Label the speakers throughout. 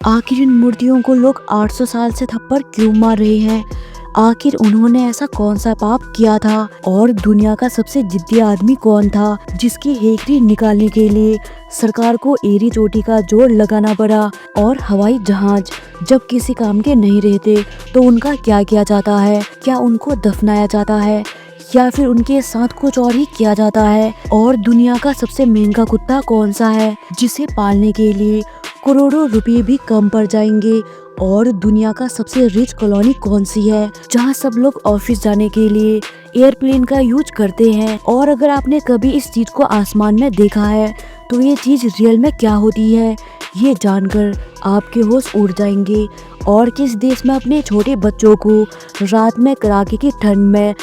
Speaker 1: आखिर इन मूर्तियों को लोग 800 साल से थप्पड़ क्यों मार रहे हैं? आखिर उन्होंने ऐसा कौन सा पाप किया था? और दुनिया का सबसे जिद्दी आदमी कौन था जिसकी हेकड़ी निकालने के लिए सरकार को एड़ी चोटी का जोड़ लगाना पड़ा? और हवाई जहाज जब किसी काम के नहीं रहते तो उनका क्या किया जाता है? क्या उनको दफनाया जाता है या फिर उनके साथ कुछ और ही किया जाता है? और दुनिया का सबसे महंगा कुत्ता कौन सा है जिसे पालने के लिए करोड़ों रुपए भी कम पड़ जाएंगे? और दुनिया का सबसे रिच कॉलोनी कौन सी है जहां सब लोग ऑफिस जाने के लिए एयरप्लेन का यूज करते हैं? और अगर आपने कभी इस चीज को आसमान में देखा है तो ये चीज रियल में क्या होती है, ये जानकर आपके होश उड़ जाएंगे। और किस देश में अपने छोटे बच्चों को रात में कड़ाके की ठंड में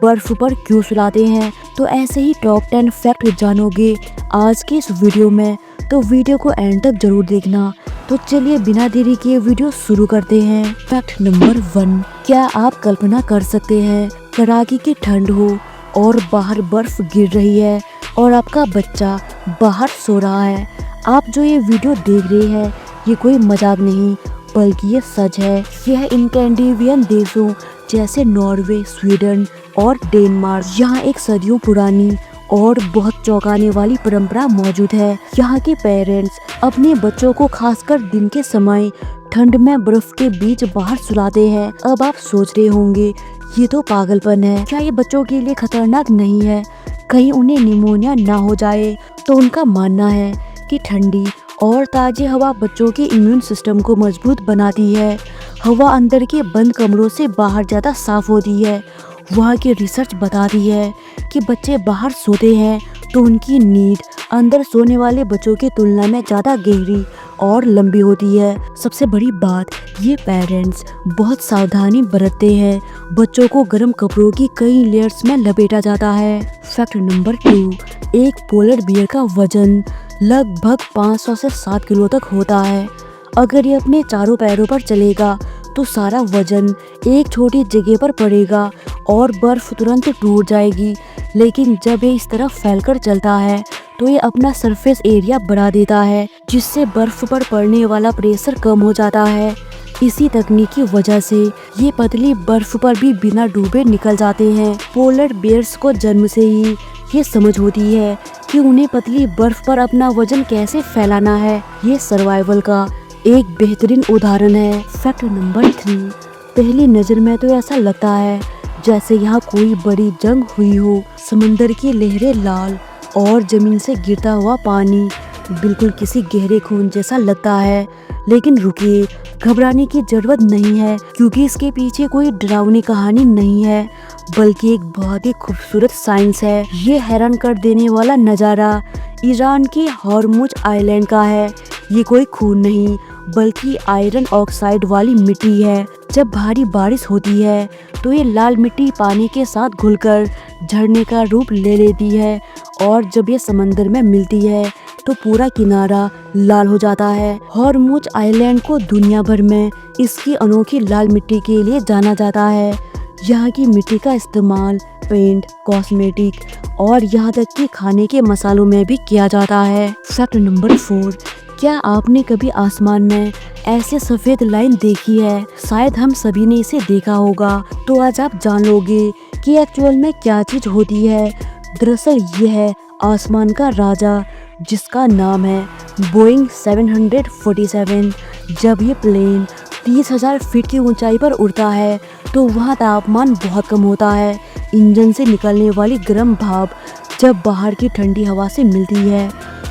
Speaker 1: बर्फ पर क्यों सुलाते हैं? तो ऐसे ही टॉप 10 फैक्ट जानोगे आज के इस वीडियो में, तो वीडियो को एंड तक जरूर देखना। तो चलिए बिना देरी किए वीडियो शुरू करते हैं। फैक्ट नंबर 1, क्या आप कल्पना कर सकते हैं कड़ाके की ठंड हो और बाहर बर्फ गिर रही है और आपका बच्चा बाहर सो रहा है? आप जो ये वीडियो देख रहे हैं ये कोई मजाक नहीं बल्कि ये सच है। यह स्कैंडिनेवियन देशों जैसे नॉर्वे, स्वीडन और डेनमार्क, यहाँ एक सदियों पुरानी और बहुत चौंकाने वाली परंपरा मौजूद है। यहाँ के पेरेंट्स अपने बच्चों को खासकर दिन के समय ठंड में बर्फ के बीच बाहर सुलाते हैं। अब आप सोच रहे होंगे ये तो पागलपन है, क्या ये बच्चों के लिए खतरनाक नहीं है? कहीं उन्हें निमोनिया ना हो जाए? तो उनका मानना है कि ठंडी और ताज़ी हवा बच्चों के इम्यून सिस्टम को मजबूत बनाती है। हवा अंदर के बंद कमरों से बाहर ज़्यादा साफ होती है। वहाँ की रिसर्च बताती है कि बच्चे बाहर सोते हैं तो उनकी नींद अंदर सोने वाले बच्चों की तुलना में ज़्यादा गहरी और लंबी होती है। सबसे बड़ी बात, ये पेरेंट्स बहुत सावधानी बरतते हैं। बच्चों को गर्म कपड़ों की कई लेयर्स में लपेटा जाता है। फैक्ट नंबर 2, एक पोलर बियर का वजन लगभग 500 से 7 किलो तक होता है। अगर ये अपने चारों पैरों पर चलेगा तो सारा वजन एक छोटी जगह पर पड़ेगा और बर्फ तुरंत टूट जाएगी। लेकिन जब ये इस तरफ फैलकर चलता है तो ये अपना सरफेस एरिया बढ़ा देता है जिससे बर्फ पर पड़ने वाला प्रेशर कम हो जाता है। इसी तकनीक की वजह से ये पतली बर्फ पर भी बिना डूबे निकल जाते हैं। पोलर बेयर्स को जन्म से ही ये समझ होती है कि उन्हें पतली बर्फ पर अपना वजन कैसे फैलाना है। ये सर्वाइवल का एक बेहतरीन उदाहरण है। फैक्ट नंबर 3, पहली नज़र में तो ऐसा लगता है जैसे यहाँ कोई बड़ी जंग हुई हो। समंदर की लहरें लाल और जमीन से गिरता हुआ पानी बिल्कुल किसी गहरे खून जैसा लगता है। लेकिन रुकिए, घबराने की जरूरत नहीं है क्योंकि इसके पीछे कोई डरावनी कहानी नहीं है बल्कि एक बहुत ही खूबसूरत साइंस है। ये हैरान कर देने वाला नज़ारा ईरान के हॉर्मुज आइलैंड का है। ये कोई खून नहीं बल्कि आयरन ऑक्साइड वाली मिट्टी है। जब भारी बारिश होती है तो ये लाल मिट्टी पानी के साथ घुलकर झरने का रूप ले लेती है और जब ये समंदर में मिलती है तो पूरा किनारा लाल हो जाता है। हॉर्मुज आइलैंड को दुनिया भर में इसकी अनोखी लाल मिट्टी के लिए जाना जाता है। यहाँ की मिट्टी का इस्तेमाल पेंट, कॉस्मेटिक और यहाँ तक कि खाने के मसालों में भी किया जाता है। फैक्ट नंबर 4, क्या आपने कभी आसमान में ऐसे सफेद लाइन देखी है? शायद हम सभी ने इसे देखा होगा। तो आज आप जान लोगे कि एक्चुअल में क्या चीज होती है। दरअसल ये है आसमान का राजा जिसका नाम है बोइंग 747। जब ये प्लेन 30,000 फीट की ऊंचाई पर उड़ता है तो वहाँ तापमान बहुत कम होता है। इंजन से निकलने वाली गर्म भाप जब बाहर की ठंडी हवा से मिलती है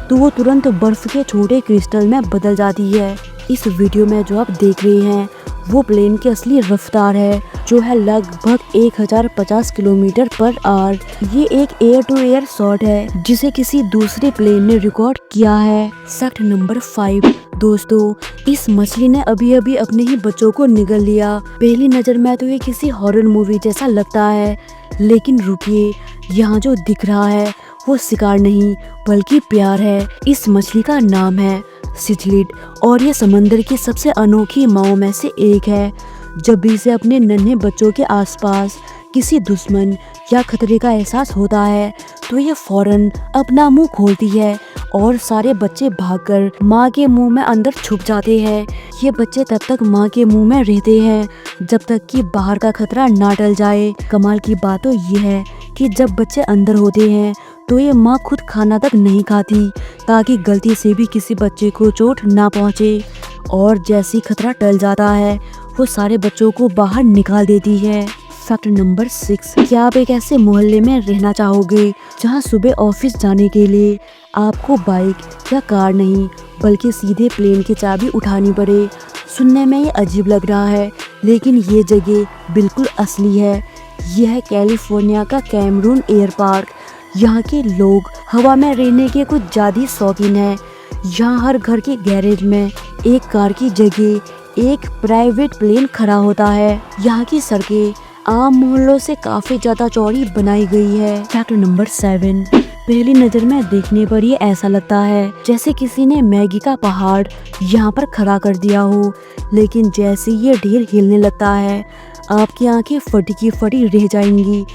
Speaker 1: तो वो तुरंत बर्फ के छोटे क्रिस्टल में बदल जाती है। इस वीडियो में जो आप देख रहे हैं वो प्लेन की असली रफ्तार है जो है लगभग 1050 किलोमीटर पर आवर। ये एक एयर टू एयर शॉट है जिसे किसी दूसरे प्लेन ने रिकॉर्ड किया है। फैक्ट नंबर 5, दोस्तों इस मछली ने अभी अभी अपने ही बच्चों को निगल लिया। पहली नजर में तो ये किसी हॉरर मूवी जैसा लगता है, लेकिन रुकिए, यहाँ जो दिख रहा है वो शिकार नहीं बल्कि प्यार है। इस मछली का नाम है सिचलिड और ये समंदर की सबसे अनोखी माओं में से एक है। जब भी इसे अपने नन्हे बच्चों के आसपास किसी दुश्मन या खतरे का एहसास होता है तो ये फौरन अपना मुंह खोलती है और सारे बच्चे भागकर माँ के मुंह में अंदर छुप जाते हैं। ये बच्चे तब तक माँ के मुंह में रहते हैं जब तक कि बाहर का खतरा ना टल जाए। कमाल की बात तो ये है कि जब बच्चे अंदर होते हैं तो ये माँ खुद खाना तक नहीं खाती ताकि गलती से भी किसी बच्चे को चोट ना पहुँचे। और जैसी खतरा टल जाता है वो सारे बच्चों को बाहर निकाल देती है। फैक्ट नंबर 6, क्या आप एक ऐसे मोहल्ले में रहना चाहोगे जहां सुबह ऑफिस जाने के लिए आपको बाइक या कार नहीं बल्कि सीधे प्लेन की चाबी उठानी पड़े? सुनने में ये अजीब लग रहा है लेकिन ये जगह बिल्कुल असली है। यह है कैलिफोर्निया का कैमरून एयर पार्क। यहाँ के लोग हवा में रहने के कुछ ज़्यादा शौकीन हैं। यहाँ हर घर के गैरेज में एक कार की जगह एक प्राइवेट प्लेन खड़ा होता है। यहाँ की सड़कें आम मोहल्लों से काफी ज्यादा चौड़ी बनाई गई है। फैक्ट नंबर 7, पहली नजर में देखने पर ये ऐसा लगता है जैसे किसी ने मैगी का पहाड़ यहाँ पर खड़ा कर दिया हो, लेकिन जैसे ये ढेर हिलने लगता है आपकी आंखें फटी की फटी रह जाएंगी।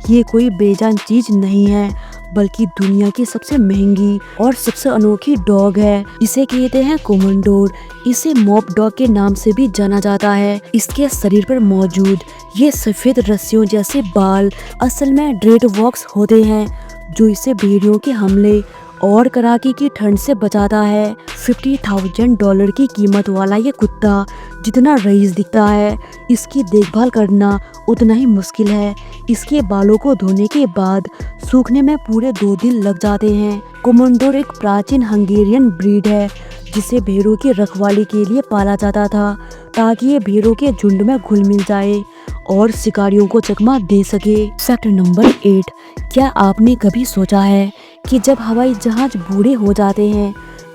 Speaker 1: ये कोई बेजान चीज नहीं है बल्कि दुनिया की सबसे महंगी और सबसे अनोखी डॉग है। इसे कहते हैं कोमोडोर। इसे मॉप डॉग के नाम से भी जाना जाता है। इसके शरीर पर मौजूद ये सफेद रस्सियों जैसे बाल असल में ड्रेड वॉक्स होते हैं जो इसे भेड़ियों के हमले और कड़ाके की ठंड से बचाता है। $50,000 की कीमत वाला ये कुत्ता जितना रईस दिखता है इसकी देखभाल करना उतना ही मुश्किल है। इसके बालों को धोने के बाद सूखने में पूरे 2 दिन लग जाते हैं। कोमोडोर एक प्राचीन हंगेरियन ब्रीड है जिसे भेड़ों की रखवाली के लिए पाला जाता था ताकि ये भेड़ों के झुंड में घुल मिल जाए और शिकारियों को चकमा दे सके। फैक्ट नंबर 8, क्या आपने कभी सोचा है कि जब हवाई जहाज बूढ़े हो जाते हैं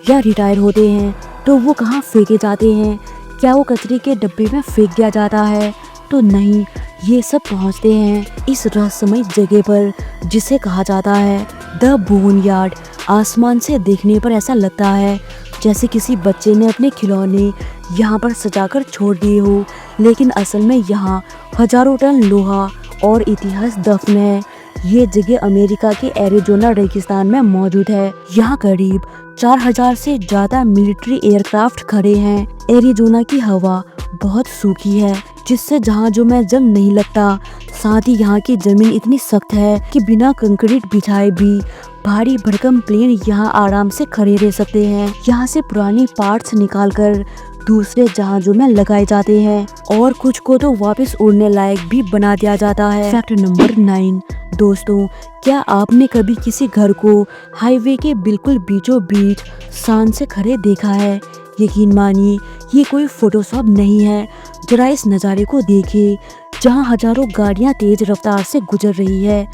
Speaker 1: या रिटायर होते हैं तो वो कहाँ फेंके जाते हैं? क्या वो कचरे के डब्बे में फेंक दिया जाता है? तो नहीं, ये सब पहुँचते हैं इस रहस्यमय जगह पर जिसे कहा जाता है द बोन यार्ड। आसमान से देखने पर ऐसा लगता है जैसे किसी बच्चे ने अपने खिलौने यहाँ पर सजाकर छोड़ दिए हो, लेकिन असल में यहाँ हजारों टन लोहा और इतिहास दफन है। ये जगह अमेरिका के एरिजोना रेगिस्तान में मौजूद है। यहाँ करीब 4000 से ज्यादा मिलिट्री एयरक्राफ्ट खड़े हैं। एरिजोना की हवा बहुत सूखी है जिससे जहाजों में जंग नहीं लगता। साथ ही यहाँ की जमीन इतनी सख्त है कि बिना कंक्रीट बिछाए भी भारी भरकम प्लेन यहाँ आराम से खड़े रह सकते हैं। यहाँ से पुरानी पार्ट्स निकालकर दूसरे जहाजों में लगाए जाते हैं और कुछ को तो वापस उड़ने लायक भी बना दिया जाता है। फैक्ट नंबर 9, दोस्तों, क्या आपने कभी किसी घर को हाईवे के बिल्कुल बीचों बीच शान से खड़े देखा है? यकीन मानिए ये कोई फोटोशॉप नहीं है। जरा इस नज़ारे को देखिए जहाँ हजारों गाड़ियाँ तेज रफ्तार से गुजर रही है,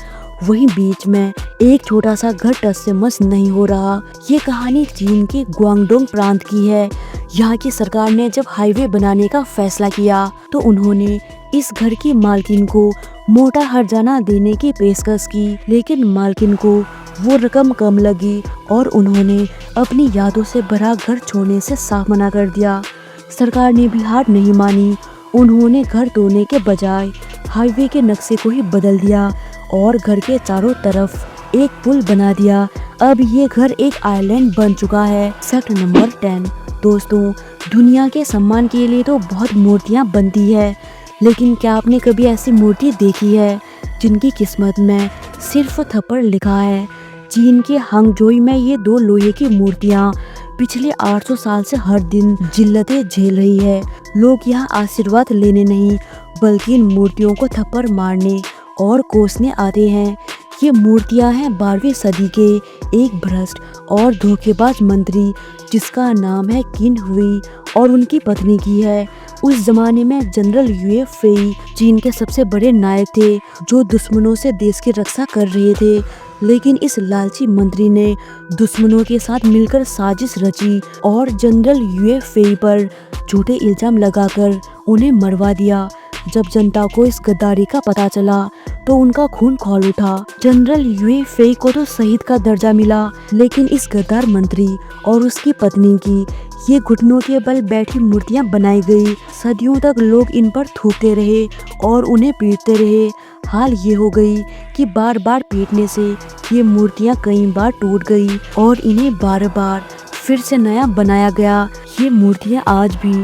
Speaker 1: वहीं बीच में एक छोटा सा घर टस से मस नहीं हो रहा। ये कहानी चीन के ग्वांगडोंग प्रांत की है। यहाँ की सरकार ने जब हाईवे बनाने का फैसला किया तो उन्होंने इस घर की मालकिन को मोटा हर्जाना देने की पेशकश की, लेकिन मालकिन को वो रकम कम लगी और उन्होंने अपनी यादों से भरा घर छोड़ने से साफ मना कर दिया। सरकार ने भी हार नहीं मानी। उन्होंने घर तोड़ने के बजाय हाईवे के नक्शे को ही बदल दिया और घर के चारों तरफ एक पुल बना दिया। अब ये घर एक आइलैंड बन चुका है। फैक्ट नंबर 10, दोस्तों, दुनिया के सम्मान के लिए तो बहुत मूर्तियाँ बनती है, लेकिन क्या आपने कभी ऐसी मूर्ति देखी है जिनकी किस्मत में सिर्फ थप्पड़ लिखा है? चीन के हांगझोई में ये 2 लोहे की मूर्तियाँ पिछले 800 साल से हर दिन जिल्लतें झेल रही है। लोग यहाँ आशीर्वाद लेने नहीं बल्कि इन मूर्तियों को थप्पड़ मारने और कोसने आते हैं। ये मूर्तियाँ हैं 12वीं सदी के एक भ्रष्ट और धोखेबाज मंत्री जिसका नाम है किन हुई और उनकी पत्नी की है। उस जमाने में जनरल युए फेई चीन के सबसे बड़े नायक थे जो दुश्मनों से देश की रक्षा कर रहे थे, लेकिन इस लालची मंत्री ने दुश्मनों के साथ मिलकर साजिश रची और जनरल युए फेई पर झूठे इल्जाम लगाकर उन्हें मरवा दिया। जब जनता को इस गद्दारी का पता चला तो उनका खून खौल उठा। जनरल युए फेई को तो शहीद का दर्जा मिला, लेकिन इस गद्दार मंत्री और उसकी पत्नी की ये घुटनों के बल बैठी मूर्तियां बनाई गई। सदियों तक लोग इन पर थूकते रहे और उन्हें पीटते रहे। हाल ये हो गई कि बार बार पीटने से ये मूर्तियाँ कई बार टूट गई और इन्हें बार बार फिर से नया बनाया गया। ये मूर्तियाँ आज भी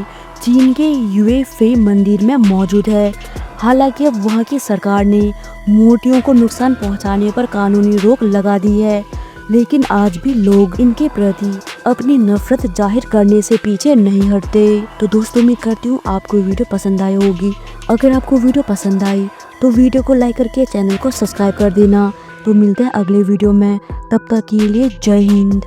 Speaker 1: चीन के युएफे मंदिर में मौजूद है। हालांकि अब वहाँ की सरकार ने मूर्तियों को नुकसान पहुँचाने पर कानूनी रोक लगा दी है, लेकिन आज भी लोग इनके प्रति अपनी नफरत जाहिर करने से पीछे नहीं हटते। तो दोस्तों, उम्मीद करती हूँ आपको वीडियो पसंद आई होगी। अगर आपको वीडियो पसंद आई तो वीडियो को लाइक करके चैनल को सब्सक्राइब कर देना। तो मिलते हैं अगले वीडियो में, तब तक के लिए जय हिंद।